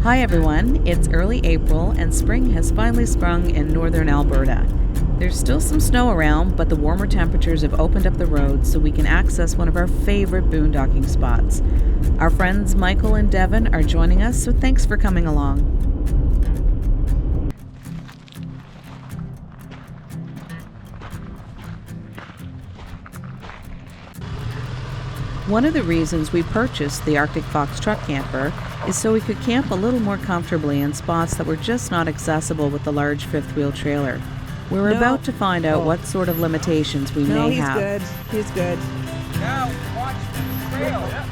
Hi everyone, it's early April and spring has finally sprung in northern Alberta. There's still some snow around, but the warmer temperatures have opened up the roads so we can access one of our favorite boondocking spots. Our friends Michael and Devin are joining us, so thanks for coming along. One of the reasons we purchased the Arctic Fox truck camper is so we could camp a little more comfortably in spots that were just not accessible with the large fifth-wheel trailer. We're about to find out what sort of limitations we may have. No, he's good. Now, watch the trail. Yeah.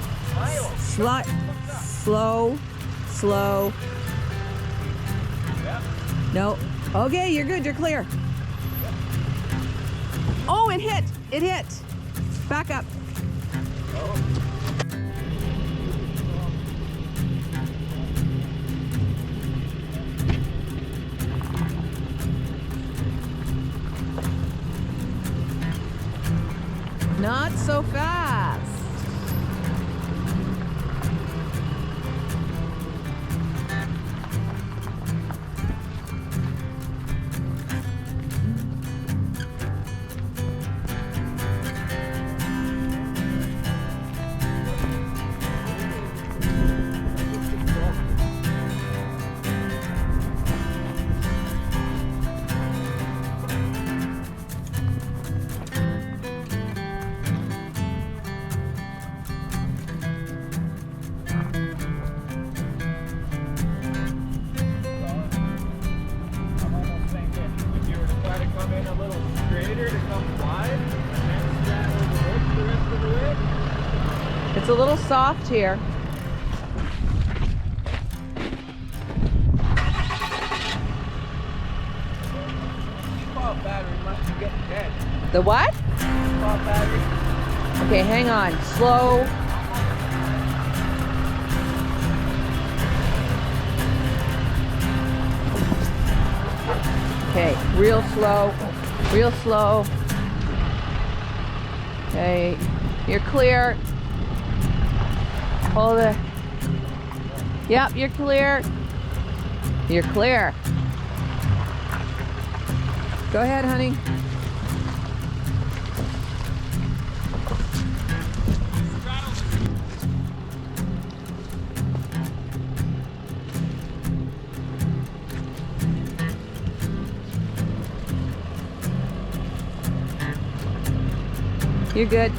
Slow. Yeah. No. Okay, you're good. You're clear. Oh, it hit. Back up. Not so fast. I'm almost thinking if you were to try to come in a little straighter to come wide and then straddle the rope the rest of the way. It's a little soft here. Default battery must be getting dead. The what? Default battery. Okay, hang on. Slow. Okay, real slow. Okay, you're clear. Hold it. Yep, you're clear. You're clear. Go ahead, honey. You're good.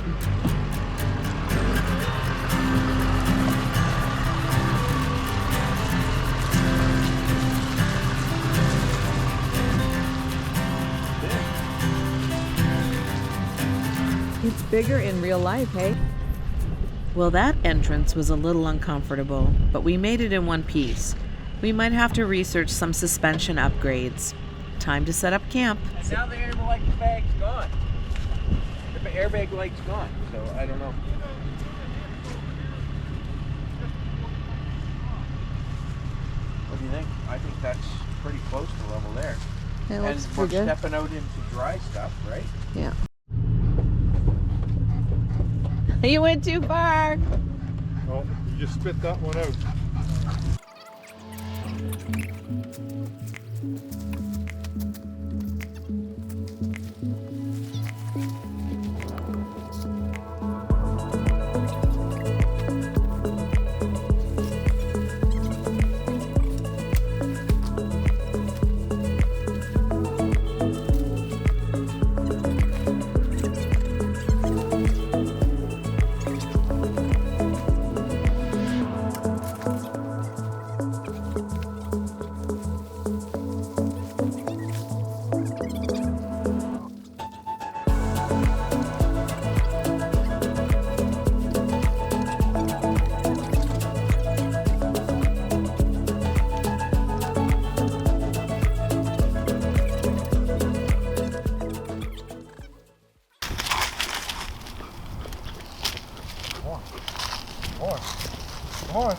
It's bigger in real life, hey? Well, that entrance was a little uncomfortable, but we made it in one piece. We might have to research some suspension upgrades. Time to set up camp. And now the airbag bag's gone. The airbag light's gone, so I don't know. What do you think? I think that's pretty close to level there. It And looks we're pretty good. stepping out into dry stuff, right? Yeah. You went too far. Oh, you just spit that one out. Come on.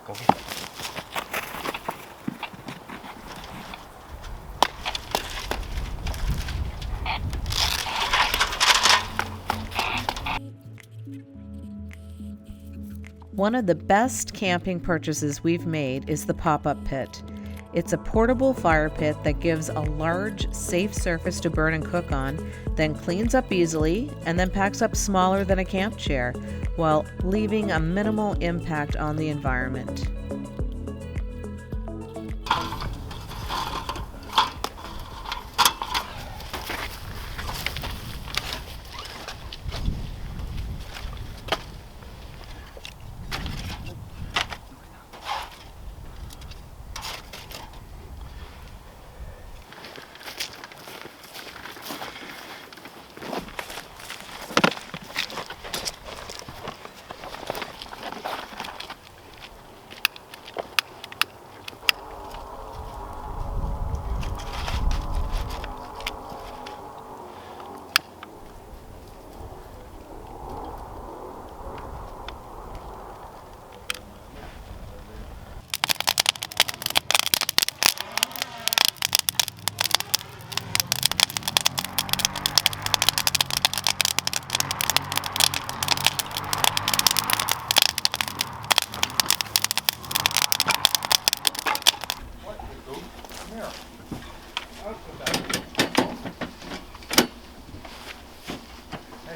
One of the best camping purchases we've made is the pop-up pit. It's a portable fire pit that gives a large, safe surface to burn and cook on, then cleans up easily, and then packs up smaller than a camp chair, while leaving a minimal impact on the environment.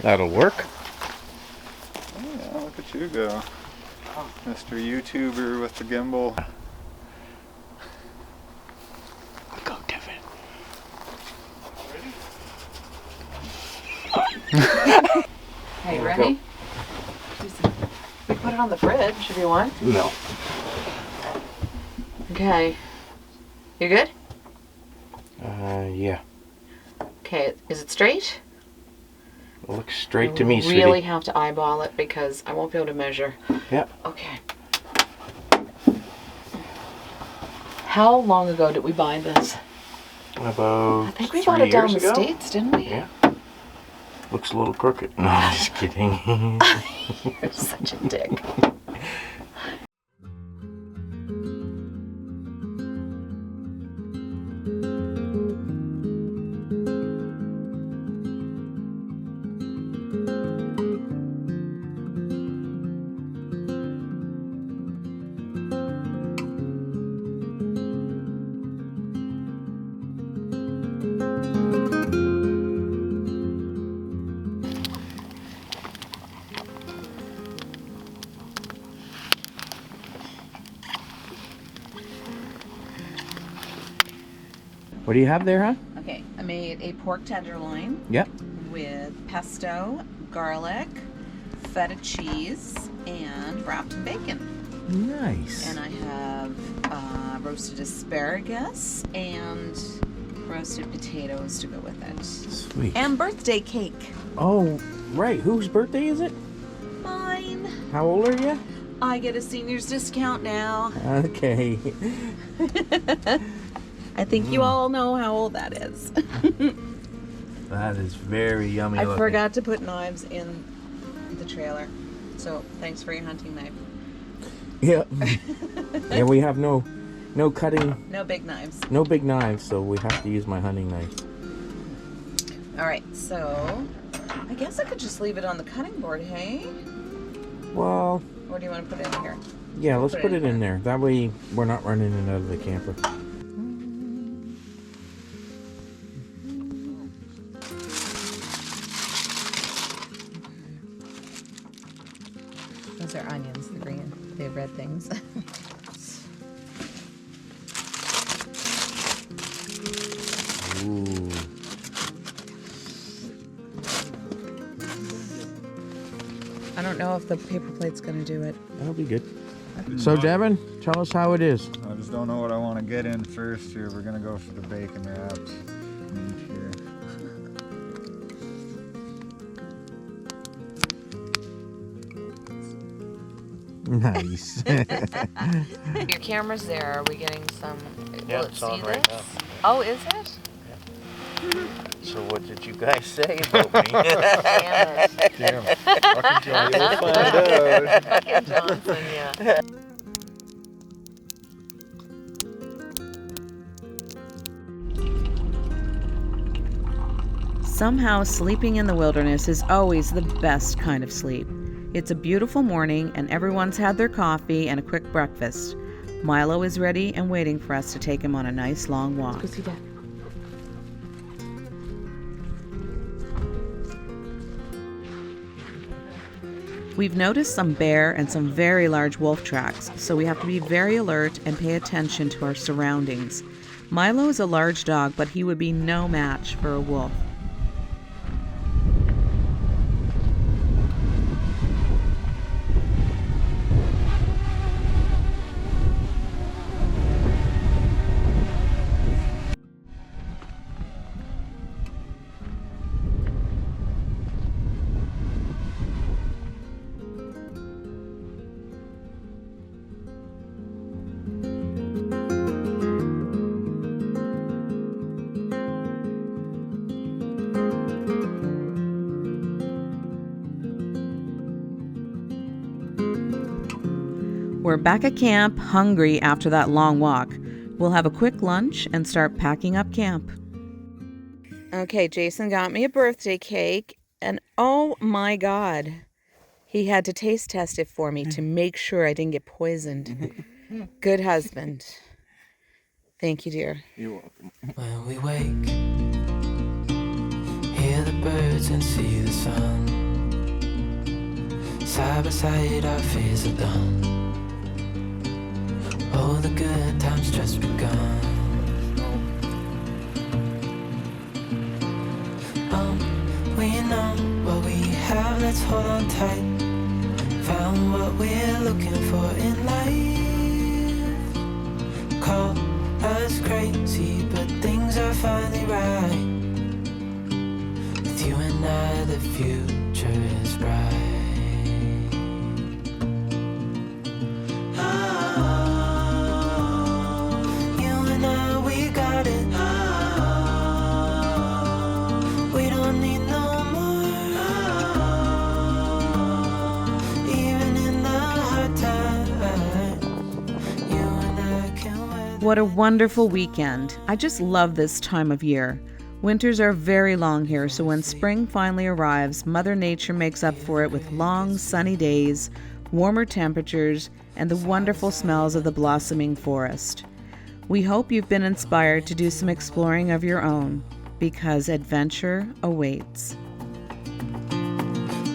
That'll work. Yeah, look at you go. Mr. YouTuber with the gimbal. Go, Devin. Hey, ready? We put it on the fridge if you want. No. Okay. You good? Yeah. Okay, is it straight? It looks straight to me, You sweetie. really have to eyeball it because I won't be able to measure. Yeah. Okay. How long ago did we buy this? About I think we 3 bought it down years the ago. States, didn't we? Yeah. Looks a little crooked. No, I'm just kidding. You're such a dick. What do you have there, huh? Okay, I made a pork tenderloin Yep. with pesto, garlic, feta cheese, and wrapped in bacon. Nice. And I have roasted asparagus and roasted potatoes to go with it. Sweet. And birthday cake. Oh, right. Whose birthday is it? Mine. How old are you? I get a senior's discount now. Okay. I think you all know how old that is. That is very yummy I looking. forgot to put knives in the trailer. So thanks for your hunting knife. Yep. And we have no cutting, No big knives. no big knives, so we have to use my hunting knife. All right, so I guess I could just leave it on the cutting board, hey? Well, Or do you want to put it in here? yeah, let's put it in there. That way we're not running it out of the camper. Those are onions, the green, the red things. Ooh. I don't know if the paper plate's gonna do it. That'll be good. So, Devin, tell us how it is. I just don't know what I want to get in first here. We're gonna go for the bacon wrapped meat here. Nice. Your camera's there. Are we getting some? Yeah, will it it's see on right this? Oh, is it? So what did you guys say about me? Damn it. Damn. Fucking Johnny. We'll find out. Fucking Johnson, yeah. Somehow, sleeping in the wilderness is always the best kind of sleep. It's a beautiful morning, and everyone's had their coffee and a quick breakfast. Milo is ready and waiting for us to take him on a nice long walk. Go see Dad. We've noticed some bear and some very large wolf tracks, so we have to be very alert and pay attention to our surroundings. Milo is a large dog, but he would be no match for a wolf. We're back at camp, hungry after that long walk. We'll have a quick lunch and start packing up camp. Okay, Jason got me a birthday cake, and oh my God, he had to taste test it for me to make sure I didn't get poisoned. Good husband. Thank you, dear. You're welcome. When we wake, hear the birds and see the sun. Side by side our fears are done. Oh, the good times just begun. We know what we have, let's hold on tight. Found what we're looking for in life. Call us crazy, but things are finally right. With you and I, the future is bright. What a wonderful weekend. I just love this time of year. Winters are very long here, so when spring finally arrives, Mother Nature makes up for it with long, sunny days, warmer temperatures, and the wonderful smells of the blossoming forest. We hope you've been inspired to do some exploring of your own, because adventure awaits.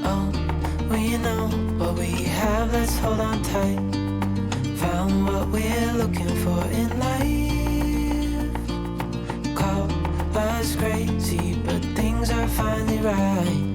Oh, we know what we have, let's hold on tight. Found what we're looking for in life. Call us crazy, but things are finally right.